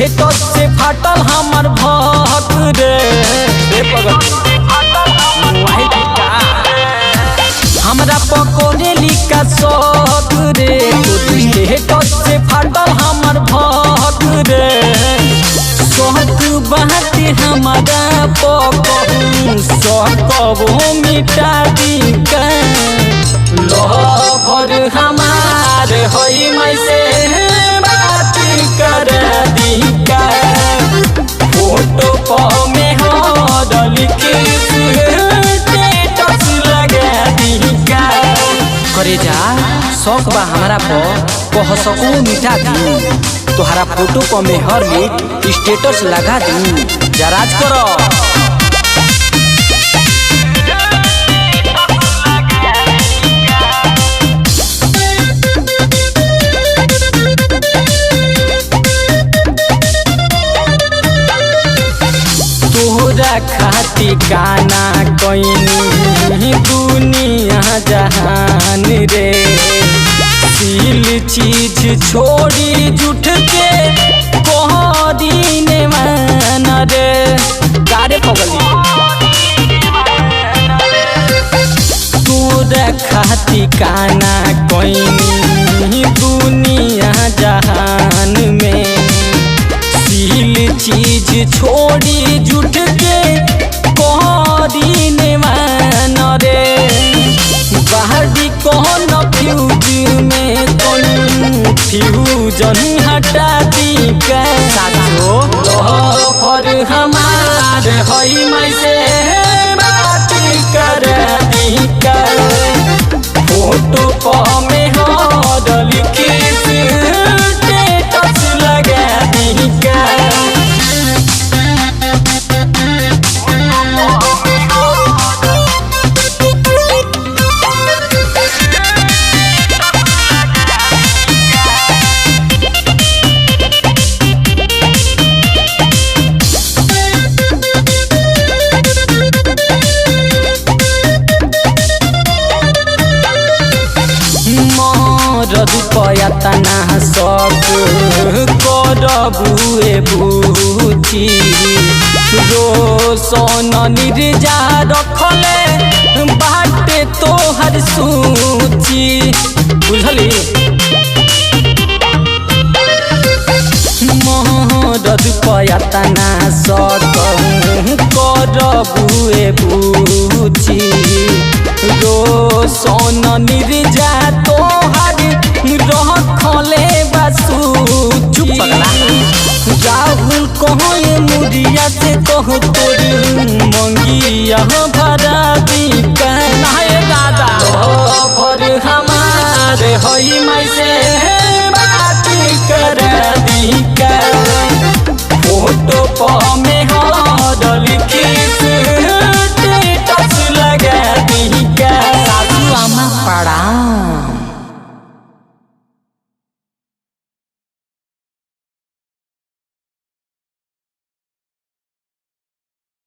status से फाटल हमर भक रे हमरा पकोरे लिखा शौक रे स्टेटस से फाटल हमर भक रे शौक बात हमारा पकहूँ सकबो मिटा दी लवर हमार होई मैं से बात कर दी फोटो पर में हो लिखी स्टेटस लगा दी करे जा शौक बा हमारा कह सकूँ मिटा दी तोहरा फोटो पर में हर लिख स्टेटस लगा दी जा राज करो खाती गाना कोई दुनिया जहान रे सील चीज छोड़ी जुट के कोहदीने मान रे गारे पगली तोरा खाती गाना कोई दुनिया जहान में सील चीज छोड़ी जुट के कोहदीने मान रे बाहरी कौन फ्यूज में फ्यूजन हटा दी साथो लवर हमार होई मैं से बात कर दी फोटो पर में हो लिखी स्टेटस लगा दी रुपया तना सब करबुए बुची रोशन निर्जा रखले बाटे तोहर सूची बुझली मोहर पयतना सब करबुए बुची रोशन निर्जा तोहर रखले बासु चुप पगला राहुल कहो ये मुरिया से कहो तोर मंगिया भरा दी कहना है दादा लवर हमार होई मैं से बात कर